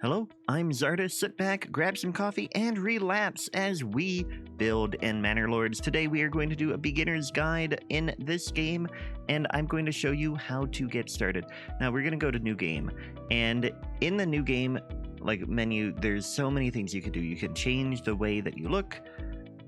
Hello, I'm Czardus. Sit back, grab some coffee, and relapse as we build in Manor Lords. Today we are going to do a beginner's guide in this game, and I'm going to show you how to get started. Now we're going to go to new game, and in the new game menu, there's so many things you can do. You can change the way that you look.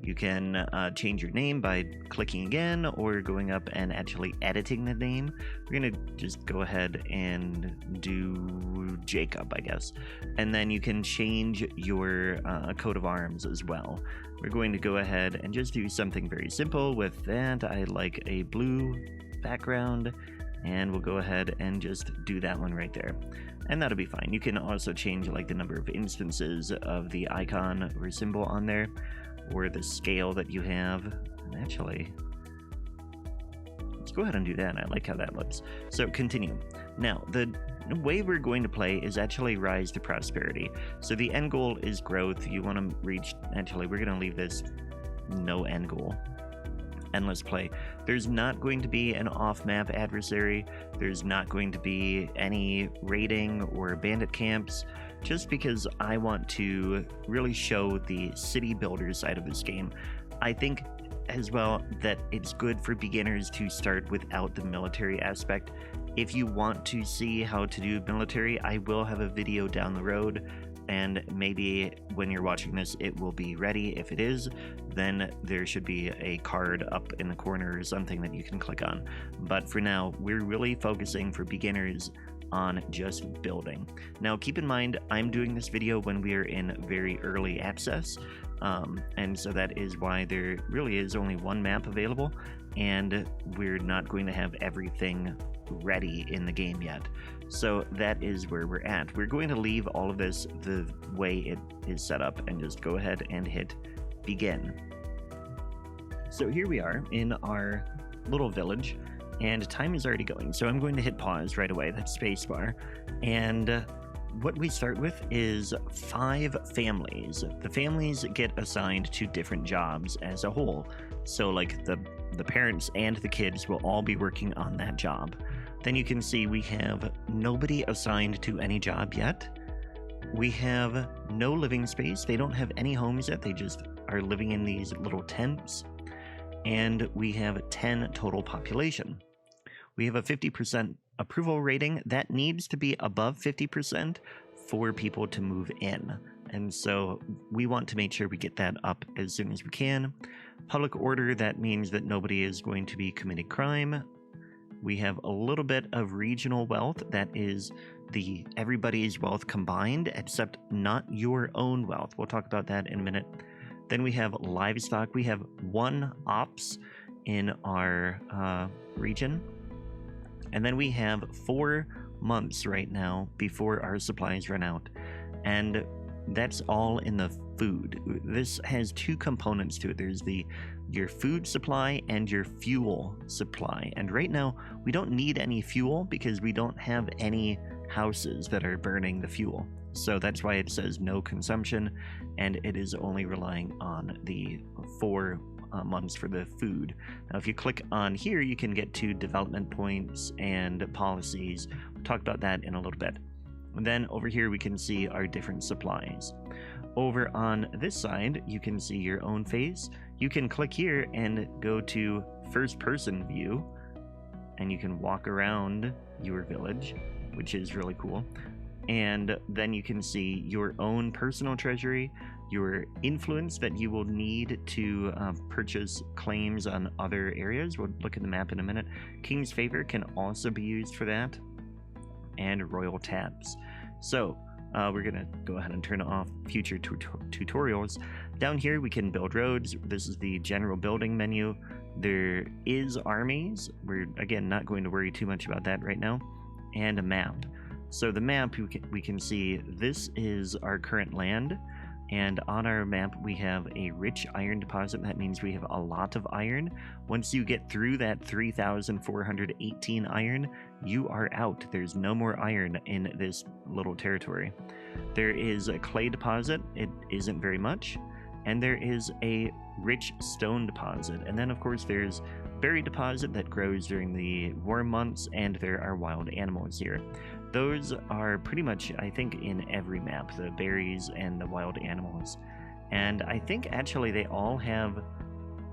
You can change your name by clicking again or going up and actually editing the name. We're going to just go ahead and do Jacob, I guess. And then you can change your coat of arms as well. We're going to go ahead and just do something very simple with that. I like a blue background, and we'll go ahead and just do that one right there. And that'll be fine. You can also change the number of instances of the icon or symbol on there, or the scale that you have. Actually, let's go ahead and do that. I like how that looks. So continue. Now, the way we're going to play is actually rise to prosperity. So the end goal is growth. You want to reach, actually, we're going to leave this no end goal. Endless play. There's not going to be an off-map adversary. There's not going to be any raiding or bandit camps, just because I want to really show the city builder side of this game. I think as well that it's good for beginners to start without the military aspect. If you want to see how to do military, I will have a video down the road, and maybe when you're watching this it will be ready. If it is, then there should be a card up in the corner or something that you can click on. But for now, we're really focusing for beginners on just building. Now keep in mind, I'm doing this video when we are in very early access, and so that is why there really is only one map available, and we're not going to have everything ready in the game yet. So that is where we're at. We're going to leave all of this the way it is set up and just go ahead and hit begin. So here we are in our little village, and time is already going, so I'm going to hit pause right away. That's spacebar. And what we start with is 5 families. The families get assigned to different jobs as a whole. So the parents and the kids will all be working on that job. Then you can see we have nobody assigned to any job yet. We have no living space. They don't have any homes yet. They just are living in these little tents. And we have 10 total population. We have a 50% approval rating. That needs to be above 50% for people to move in. And so we want to make sure we get that up as soon as we can. Public order, that means that nobody is going to be committing crime. We have a little bit of regional wealth. That is everybody's wealth combined, except not your own wealth. We'll talk about that in a minute. Then we have livestock. We have 1 ops in our region. And then we have 4 months right now before our supplies run out. And that's all in the food. This has 2 components to it. There's your food supply and your fuel supply. And right now, we don't need any fuel because we don't have any houses that are burning the fuel. So that's why it says no consumption, and it is only relying on the 4 months for the food. Now if you click on here, you can get to development points and policies. We'll talk about that in a little bit. And then over here we can see our different supplies. Over on this side you can see your own face. You can click here and go to first person view, and you can walk around your village, which is really cool. And then you can see your own personal treasury, your influence that you will need to purchase claims on other areas. We'll look at the map in a minute. King's favor can also be used for that, and royal tabs. So we're gonna go ahead and turn off future tutorials. Down here we can build roads. This is the general building menu. There is armies. We're again not going to worry too much about that right now. And a map. So the map, we can see this is our current land, and on our map we have a rich iron deposit. That means we have a lot of iron. Once you get through that 3,418 iron, you are out. There's no more iron in this little territory. There is a clay deposit. It isn't very much. And there is a rich stone deposit. And then of course there's berry deposit that grows during the warm months, and there are wild animals here. those are pretty much, I think, in every map, the berries and the wild animals. And I think actually they all have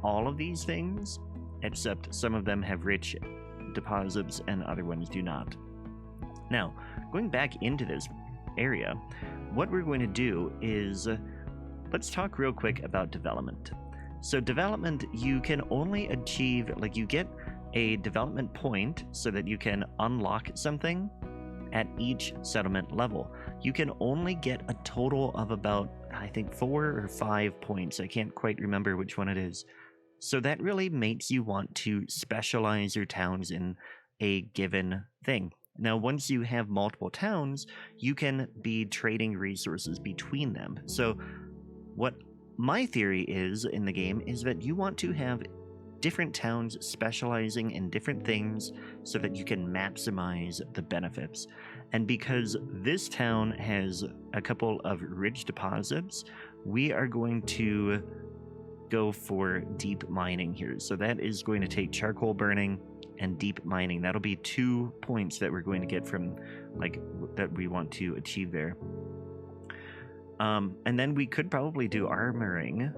all of these things, except some of them have rich deposits and other ones do not. Now, going back into this area, what we're going to do is, let's talk real quick about development. So development, you can only achieve, like you get a development point so that you can unlock something at each settlement level. You can only get a total of about, I think, 4 or 5 points. I can't quite remember which one it is. So that really makes you want to specialize your towns in a given thing. Now, once you have multiple towns, you can be trading resources between them. So what my theory is in the game is that you want to have different towns specializing in different things so that you can maximize the benefits. And because this town has a couple of rich deposits, we are going to go for deep mining here. So that is going to take charcoal burning and deep mining. That'll be 2 points that we're going to get from, like, that we want to achieve there. And then we could probably do armoring,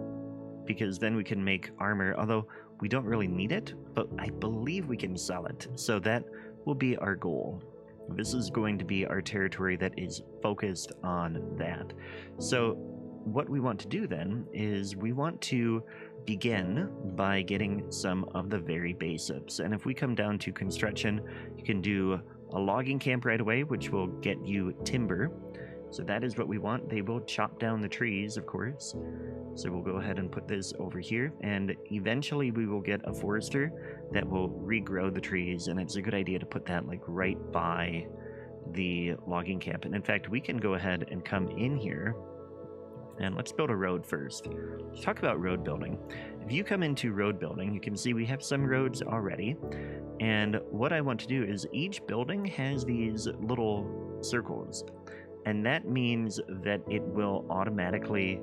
because then we can make armor, although we don't really need it, but I believe we can sell it. So that will be our goal. This is going to be our territory that is focused on that. So what we want to do then is we want to begin by getting some of the very basics. And if we come down to construction, you can do a logging camp right away, which will get you timber. So that is what we want. They will chop down the trees, of course. So we'll go ahead and put this over here, and eventually we will get a forester that will regrow the trees, and it's a good idea to put that like right by the logging camp. And in fact, we can go ahead and come in here, and let's build a road first. Let's talk about road building. If you come into road building, you can see we have some roads already. And what I want to do is each building has these little circles. And that means that it will automatically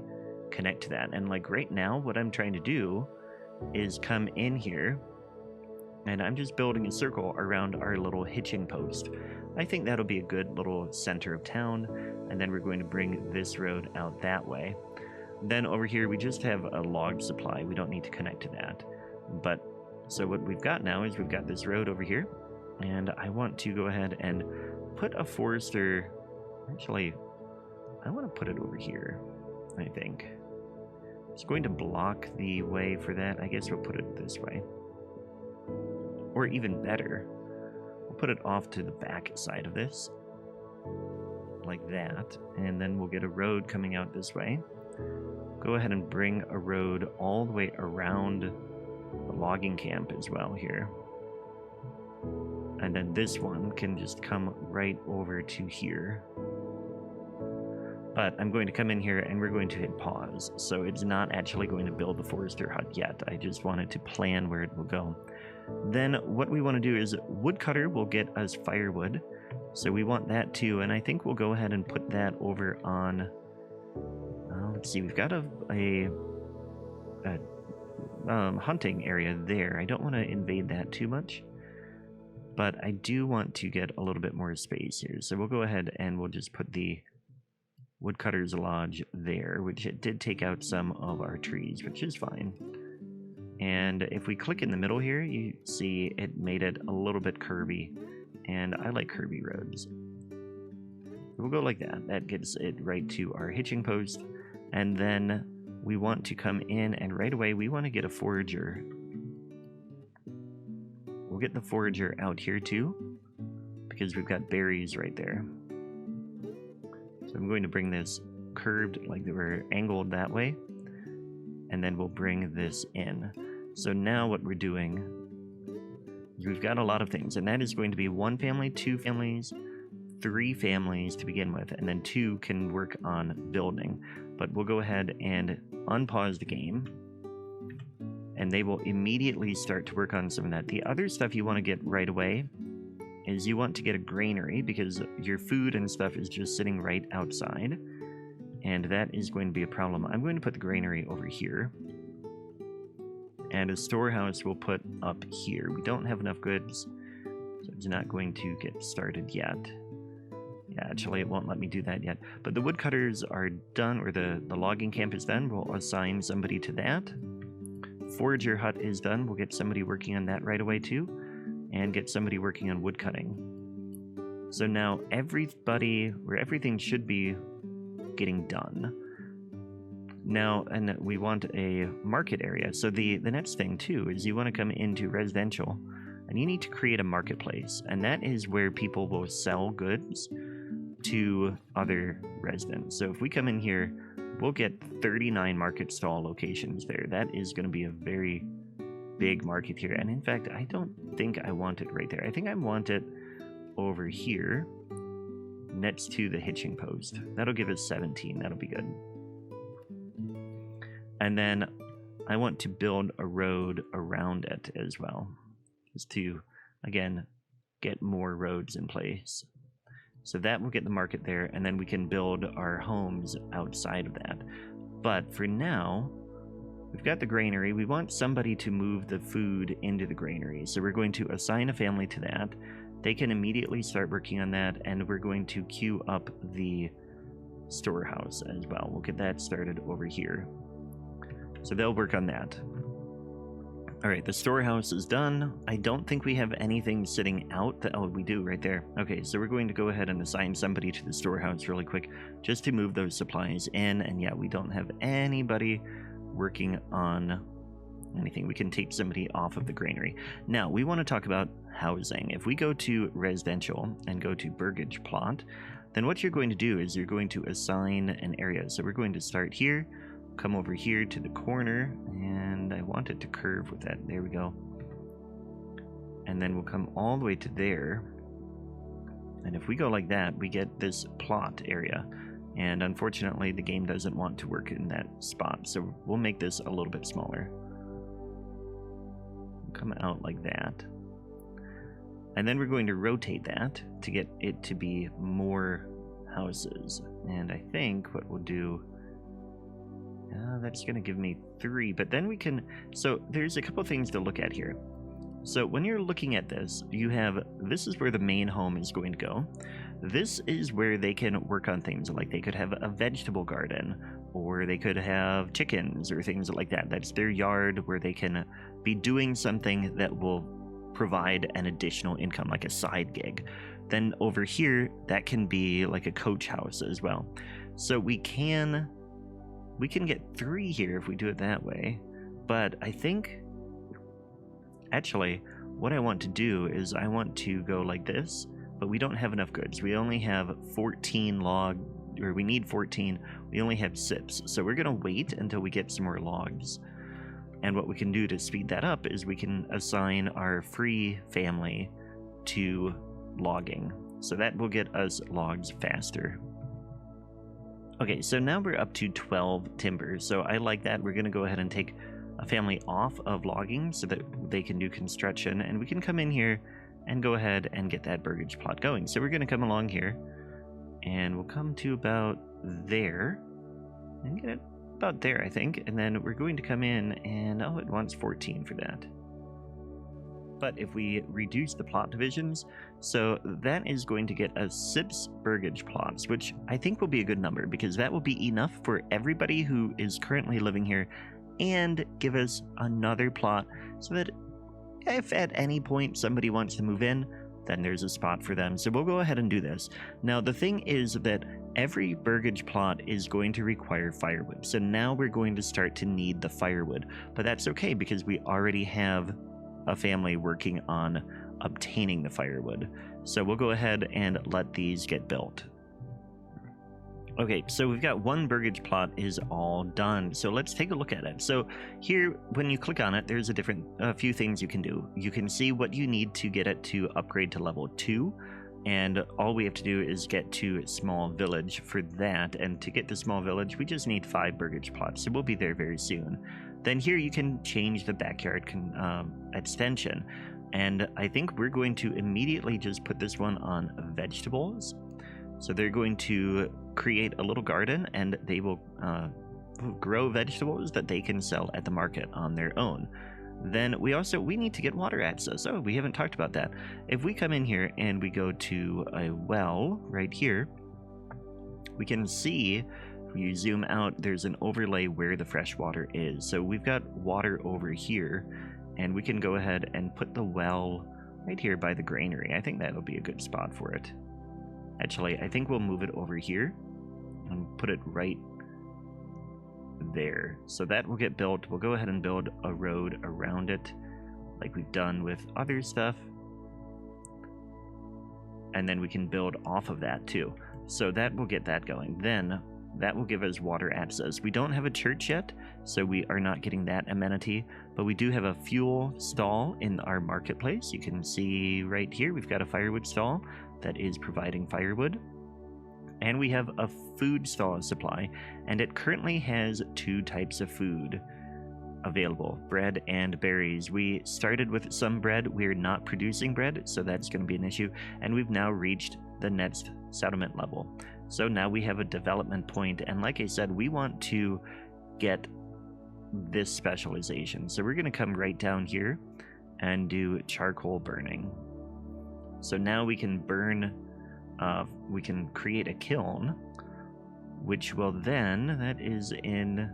connect to that. And like right now, what I'm trying to do is come in here, and I'm just building a circle around our little hitching post. I think that'll be a good little center of town. And then we're going to bring this road out that way. Then over here, we just have a log supply. We don't need to connect to that. But so what we've got now is we've got this road over here, and I want to go ahead and put a forester. Actually, I want to put it over here, I think. It's going to block the way for that. I guess we'll put it this way. Or even better, we'll put it off to the back side of this. Like that. And then we'll get a road coming out this way. Go ahead and bring a road all the way around the logging camp as well here. And then this one can just come right over to here. But I'm going to come in here and we're going to hit pause. So it's not actually going to build the forester hut yet. I just wanted to plan where it will go. Then what we want to do is woodcutter will get us firewood. So we want that too. And I think we'll go ahead and put that over on... let's see, we've got a hunting area there. I don't want to invade that too much. But I do want to get a little bit more space here. So we'll go ahead and we'll just put the Woodcutter's Lodge there, which it did take out some of our trees, which is fine. And if we click in the middle here, you see it made it a little bit curvy. And I like curvy roads. We'll go like that. That gets it right to our hitching post. And then we want to come in, and right away we want to get a forager. We'll get the forager out here too, because we've got berries right there. So I'm going to bring this curved, like we're angled that way, and then we'll bring this in. So now what we're doing is we've got a lot of things, and that is going to be 1 family, 2 families, 3 families to begin with, and then 2 can work on building. But we'll go ahead and unpause the game, and they will immediately start to work on some of that. The other stuff you want to get right away is you want to get a granary, because your food and stuff is just sitting right outside, and that is going to be a problem. I'm going to put the granary over here, and a storehouse we'll put up here. We don't have enough goods, so it's not going to get started yet. Yeah, actually, it won't let me do that yet. But the woodcutters are done, or the logging camp is done. We'll assign somebody to that. Forager hut is done. We'll get somebody working on that right away, too. And get somebody working on woodcutting. So now everything should be getting done. Now, and we want a market area. So the next thing, too, is you want to come into residential. And you need to create a marketplace. And that is where people will sell goods to other residents. So if we come in here, we'll get 39 market stall locations there. That is going to be a very big market here. And in fact, I don't think I want it right there. I think I want it over here next to the hitching post. That'll give us 17. That'll be good. And then I want to build a road around it as well, just to, again, get more roads in place. So that will get the market there, and then we can build our homes outside of that. But for now, we've got the granary. We want somebody to move the food into the granary. So we're going to assign a family to that. They can immediately start working on that, and we're going to queue up the storehouse as well. We'll get that started over here. So they'll work on that. All right, the storehouse is done. I don't think we have anything sitting out. Oh, we do right there. Okay, so we're going to go ahead and assign somebody to the storehouse really quick just to move those supplies in. And yeah, we don't have anybody working on anything. We can take somebody off of the granary. Now, we want to talk about housing. If we go to residential and go to burgage plot, then what you're going to do is you're going to assign an area. So we're going to start here, come over here to the corner, and I want it to curve with that. There we go. And then we'll come all the way to there. And if we go like that, we get this plot area. And unfortunately, the game doesn't want to work in that spot. So we'll make this a little bit smaller. Come out like that. And then we're going to rotate that to get it to be more houses. And I think what we'll do... that's going to give me 3, but then we can... So there's a couple things to look at here. So when you're looking at this, you have... This is where the main home is going to go. This is where they can work on things, like they could have a vegetable garden, or they could have chickens or things like that. That's their yard where they can be doing something that will provide an additional income, like a side gig. Then over here, that can be like a coach house as well. So we can get 3 here if we do it that way. But I think, actually, what I want to do is I want to go like this, but we don't have enough goods. We only have 14 or we need 14. We only have 6. So we're going to wait until we get some more logs. And what we can do to speed that up is we can assign our free family to logging. So that will get us logs faster. Okay, so now we're up to 12 timber, so I like that. We're going to go ahead and take a family off of logging so that they can do construction, and we can come in here and go ahead and get that burgage plot going. So we're going to come along here, and we'll come to about there, and get it about there, I think, and then we're going to come in, and oh, it wants 14 for that. But if we reduce the plot divisions, so that is going to get us 6 burgage plots, which I think will be a good number because that will be enough for everybody who is currently living here and give us another plot so that if at any point somebody wants to move in, then there's a spot for them. So we'll go ahead and do this. Now, the thing is that every burgage plot is going to require firewood. So now we're going to start to need the firewood, but that's okay because we already have a family working on obtaining the firewood. So we'll go ahead and let these get built. Okay, so we've got 1 burgage plot is all done. So let's take a look at it. So here, when you click on it, there's a few things you can do. You can see what you need to get it to upgrade to level 2. And all we have to do is get to small village for that. And to get to small village, we just need 5 burgage plots. So we'll be there very soon. Then here you can change the backyard extension. And I think we're going to immediately just put this one on vegetables. So they're going to create a little garden and they will grow vegetables that they can sell at the market on their own. Then we need to get water access. Oh, we haven't talked about that. If we come in here and we go to a well right here, we can see, if you zoom out, there's an overlay where the fresh water is. So we've got water over here, and we can go ahead and put the well right here by the granary. I think that'll be a good spot for it. Actually, I think we'll move it over here and put it right there. So that will get built. We'll go ahead and build a road around it like we've done with other stuff. And then we can build off of that too. So that will get that going. Then that will give us water access. We don't have a church yet, so we are not getting that amenity, but we do have a fuel stall in our marketplace. You can see right here, we've got a firewood stall that is providing firewood. And we have a food stall supply, and it currently has 2 types of food available, bread and berries. We started with some bread. We're not producing bread, so that's going to be an issue, and we've now reached the next settlement level. So now we have a development point, and like I said, we want to get this specialization. So we're going to come right down here and do charcoal burning. So now we can burn, we can create a kiln, which will then, that is in,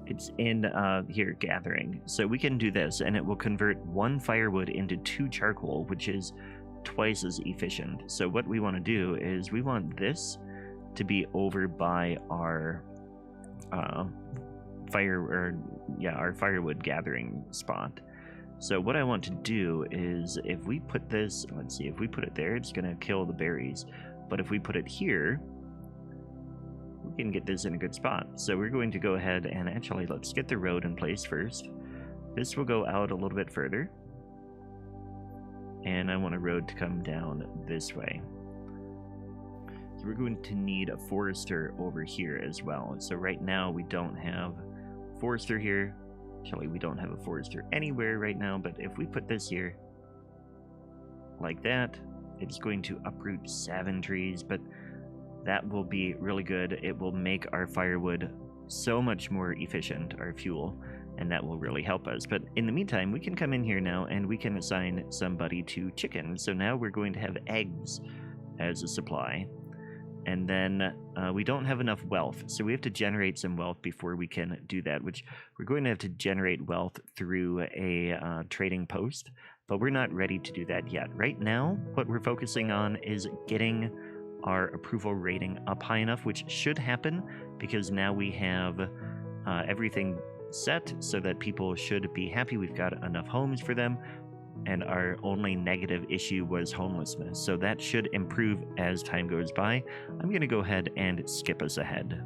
it's in here, gathering. So we can do this, and it will convert 1 firewood into 2 charcoal, which is twice as efficient. So what we want to do is we want this to be over by our our firewood gathering spot. So what I want to do is, if we put this, let's see, if we put it there, it's going to kill the berries. But if we put it here, we can get this in a good spot. So we're going to go ahead and actually, let's get the road in place first. This will go out a little bit further. And I want a road to come down this way. So we're going to need a forester over here as well. So right now we don't have a forester here. Actually, we don't have a forester anywhere right now, but if we put this here like that, it's going to uproot 7 trees, but that will be really good. It will make our firewood so much more efficient, our fuel, and that will really help us. But in the meantime, we can come in here now and we can assign somebody to chicken. So now we're going to have eggs as a supply. And then we don't have enough wealth, so we have to generate some wealth before we can do that, which we're going to have to generate wealth through a trading post, but we're not ready to do that yet. Right now, what we're focusing on is getting our approval rating up high enough, which should happen because now we have everything set so that people should be happy. We've got enough homes for them, and our only negative issue was homelessness. So that should improve as time goes by. I'm going to go ahead and skip us ahead.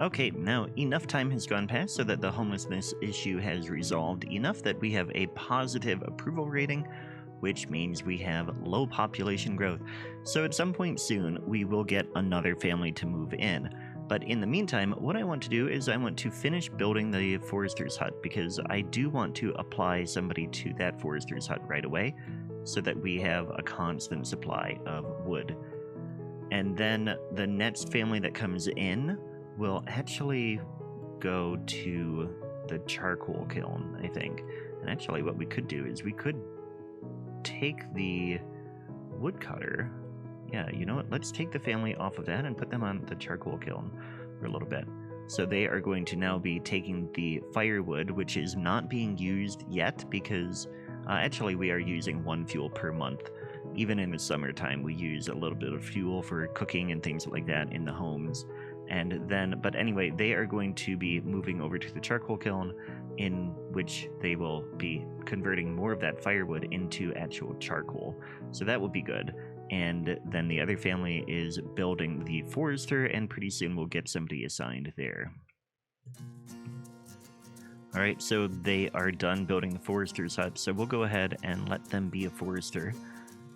Okay, now enough time has gone past so that the homelessness issue has resolved enough that we have a positive approval rating, which means we have low population growth. So at some point soon, we will get another family to move in. But in the meantime, what I want to do is I want to finish building the forester's hut, because I do want to apply somebody to that forester's hut right away so that we have a constant supply of wood. And then the next family that comes in will actually go to the charcoal kiln, I think. And actually what we could do is we could take the woodcutter. Yeah, you know what? Let's take the family off of that and put them on the charcoal kiln for a little bit. So they are going to now be taking the firewood, which is not being used yet because actually we are using 1 fuel per month. Even in the summertime, we use a little bit of fuel for cooking and things like that in the homes. And then, but anyway, they are going to be moving over to the charcoal kiln, in which they will be converting more of that firewood into actual charcoal. So that will be good. And then the other family is building the forester, and pretty soon we'll get somebody assigned there. Alright, so they are done building the forester's hut, so we'll go ahead and let them be a forester,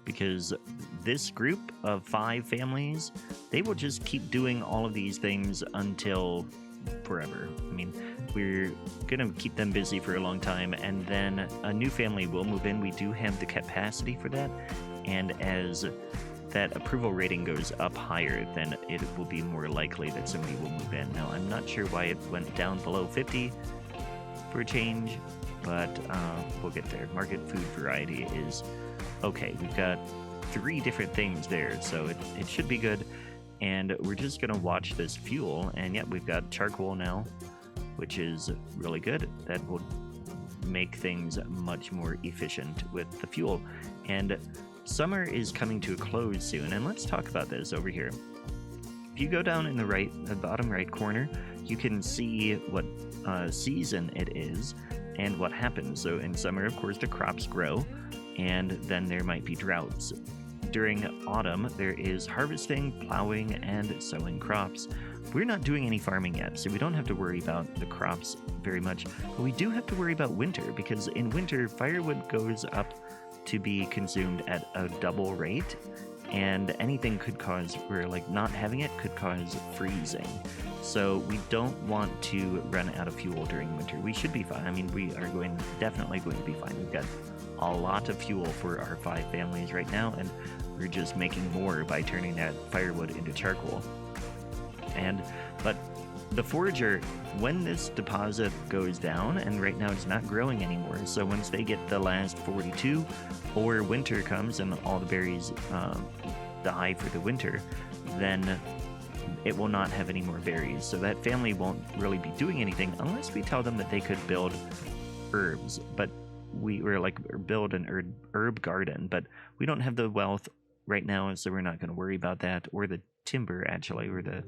because this group of 5 families, they will just keep doing all of these things until forever. I mean, we're gonna keep them busy for a long time, and then a new family will move in. We do have the capacity for that. And as that approval rating goes up higher, then it will be more likely that somebody will move in. Now, I'm not sure why it went down below 50 for a change, but we'll get there. Market food variety is okay. We've got 3 different things there, so it should be good. And we're just going to watch this fuel, and yeah, we've got charcoal now, which is really good. That will make things much more efficient with the fuel. And summer is coming to a close soon, and let's talk about this over here. If you go down in the bottom right corner, you can see what season it is and what happens. So in summer, of course, the crops grow, and then there might be droughts. During autumn, there is harvesting, plowing, and sowing crops. We're not doing any farming yet, so we don't have to worry about the crops very much. But we do have to worry about winter, because in winter, firewood goes up to be consumed at a double rate, and anything could cause, or like not having it could cause freezing. So we don't want to run out of fuel during winter. We should be fine. I mean, we are definitely going to be fine. We've got a lot of fuel for our 5 families right now, and we're just making more by turning that firewood into charcoal. But the forager, when this deposit goes down, and right now it's not growing anymore, so once they get the last 42, or winter comes and all the berries die for the winter, then it will not have any more berries. So that family won't really be doing anything unless we tell them that they could build herbs. But we're like, build an herb garden, but we don't have the wealth right now, so we're not going to worry about that, or the timber actually, or the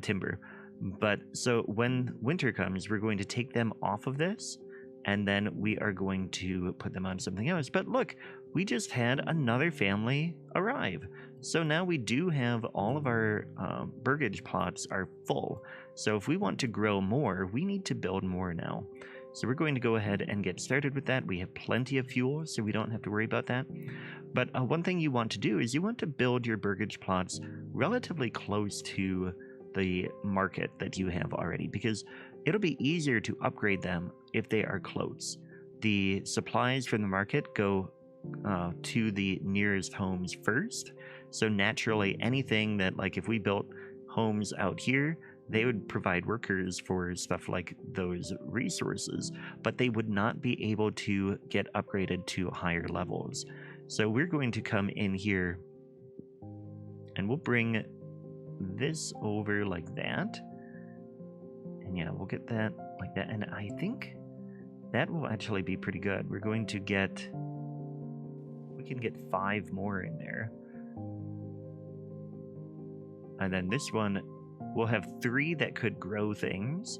timber. But so when winter comes, we're going to take them off of this, and then we are going to put them on something else. But look, we just had another family arrive. So now we do have all of our burgage plots are full. So if we want to grow more, we need to build more now. So we're going to go ahead and get started with that. We have plenty of fuel, so we don't have to worry about that. But one thing you want to do is you want to build your burgage plots relatively close to the market that you have already, because it'll be easier to upgrade them if they are close. The supplies from the market go to the nearest homes first. So naturally, anything that, like if we built homes out here, they would provide workers for stuff like those resources, but they would not be able to get upgraded to higher levels. So we're going to come in here and we'll bring this over like that. And yeah, we'll get that like that. And I think that will actually be pretty good. We're going to we can get 5 more in there. And then this one, we'll have 3 that could grow things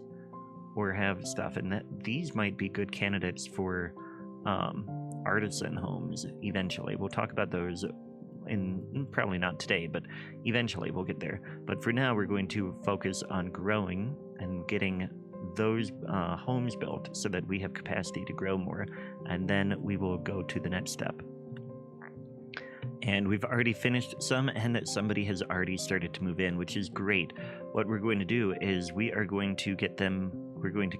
or have stuff, and these might be good candidates for artisan homes eventually. We'll talk about those probably not today, but eventually we'll get there. But for now, we're going to focus on growing and getting those homes built so that we have capacity to grow more, and then we will go to the next step. And we've already finished some, and somebody has already started to move in, which is great. What we're going to do is we're going to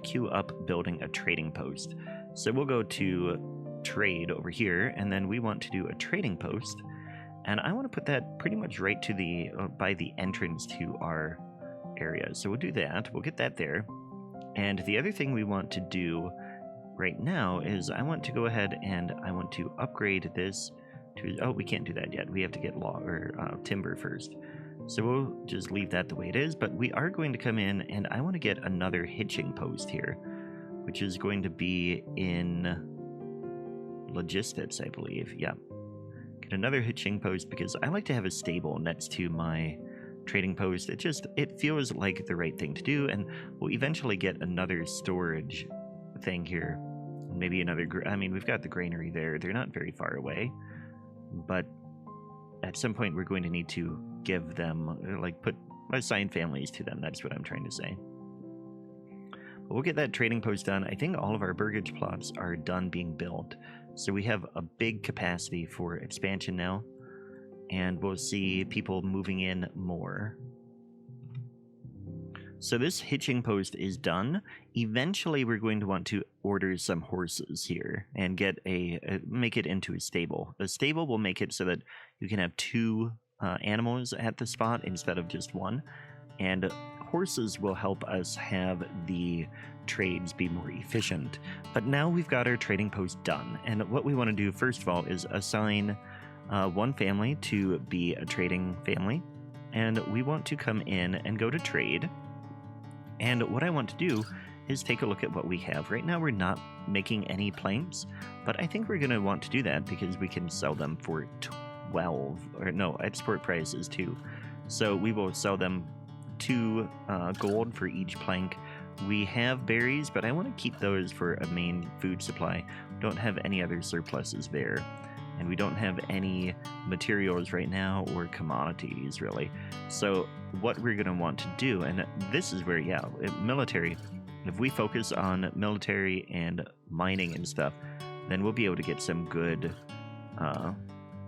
queue up building a trading post. So we'll go to trade over here, and then we want to do a trading post. And I want to put that pretty much right to by the entrance to our area. So we'll do that. We'll get that there. And the other thing we want to do right now is I want to go ahead and I want to upgrade this. Oh, we can't do that yet. We have to get timber first. So we'll just leave that the way it is. But we are going to come in, and I want to get another hitching post here, which is going to be in logistics, I believe. Yeah. Get another hitching post because I like to have a stable next to my trading post. It feels like the right thing to do, and we'll eventually get another storage thing here. Maybe another... I mean, we've got the granary there. They're not very far away. But at some point, we're going to need to give them, assign families to them. That's what I'm trying to say. But we'll get that trading post done. I think all of our burgage plots are done being built. So we have a big capacity for expansion now. And we'll see people moving in more. So this hitching post is done. Eventually, we're going to want to order some horses here and get make it into a stable. A stable will make it so that you can have two animals at the spot instead of just one. And horses will help us have the trades be more efficient. But now we've got our trading post done. And what we want to do, first of all, is assign one family to be a trading family. And we want to come in and go to trade. And what I want to do is take a look at what we have. Right now we're not making any planks, but I think we're going to want to do that because we can sell them for 12, or no, export price is 2. So we will sell them 2 gold for each plank. We have berries, but I want to keep those for a main food supply. We don't have any other surpluses there. And we don't have any materials right now or commodities, really. So what we're going to want to do, and this is where, yeah, military, if we focus on military and mining and stuff, then we'll be able to get some good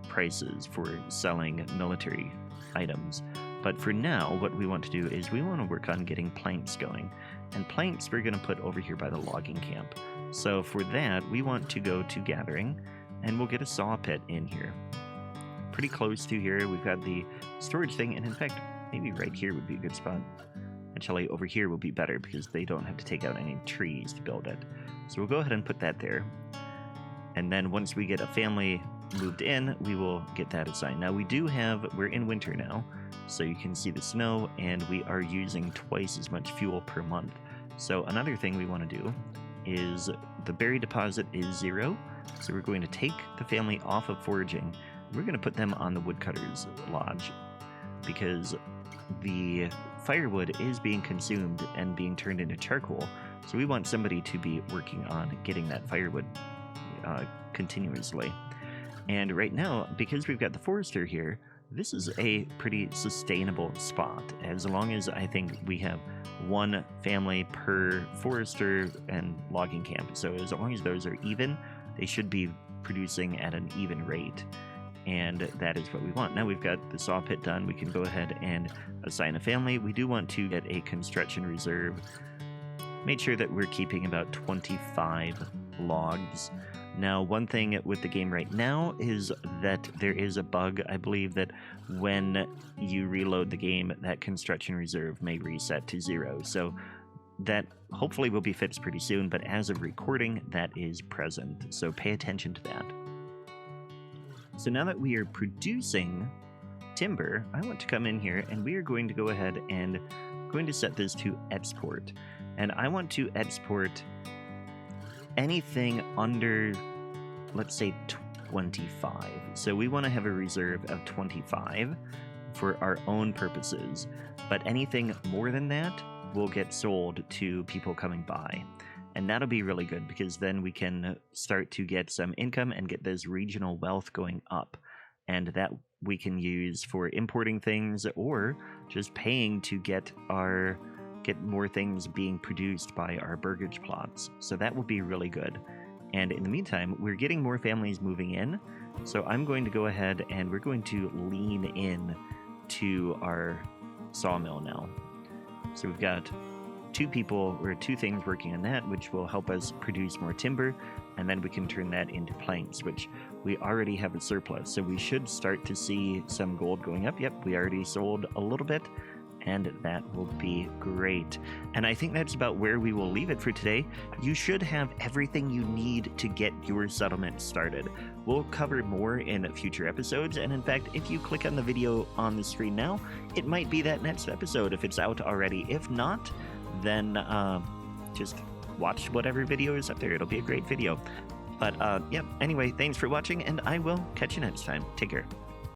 prices for selling military items. But for now, what we want to do is we want to work on getting planks going. And planks we're going to put over here by the logging camp. So for that, we want to go to gathering, and we'll get a saw pit in here. Pretty close to here, we've got the storage thing, and in fact, maybe right here would be a good spot. Actually, over here will be better because they don't have to take out any trees to build it. So we'll go ahead and put that there. And then once we get a family moved in, we will get that assigned. Now we're in winter now, so you can see the snow, and we are using twice as much fuel per month. So another thing we want to do is the berry deposit is 0. So we're going to take the family off of foraging. We're going to put them on the woodcutter's lodge because the firewood is being consumed and being turned into charcoal. So we want somebody to be working on getting that firewood continuously. And right now, because we've got the forester here, this is a pretty sustainable spot. As long as I think we have one family per forester and logging camp. So as long as those are even, they should be producing at an even rate, and that is what we want. Now we've got the saw pit done, we can go ahead and assign a family. We do want to get a construction reserve. Make sure that we're keeping about 25 logs. Now, one thing with the game right now is that there is a bug. I believe that when you reload the game, that construction reserve may reset to 0. So that hopefully will be fixed pretty soon, but as of recording, that is present. So pay attention to that. So now that we are producing timber, I want to come in here and we are going to go ahead and going to set this to export. And I want to export anything under, let's say, 25. So we want to have a reserve of 25 for our own purposes, but anything more than that will get sold to people coming by. And that'll be really good because then we can start to get some income and get this regional wealth going up. And that we can use for importing things or just paying to get more things being produced by our burgage plots. So that will be really good. And in the meantime, we're getting more families moving in. So I'm going to go ahead and we're going to lean in to our sawmill now. So we've got 2 things working on that, which will help us produce more timber, and then we can turn that into planks, which we already have a surplus. So we should start to see some gold going up. Yep, we already sold a little bit, and that will be great. And I think that's about where we will leave it for today. You should have everything you need to get your settlement started. We'll cover more in future episodes, and in fact, if you click on the video on the screen now, it might be that next episode if it's out already. If not, then just watch whatever video is up there. It'll be a great video. But yeah, anyway, thanks for watching, and I will catch you next time. Take care.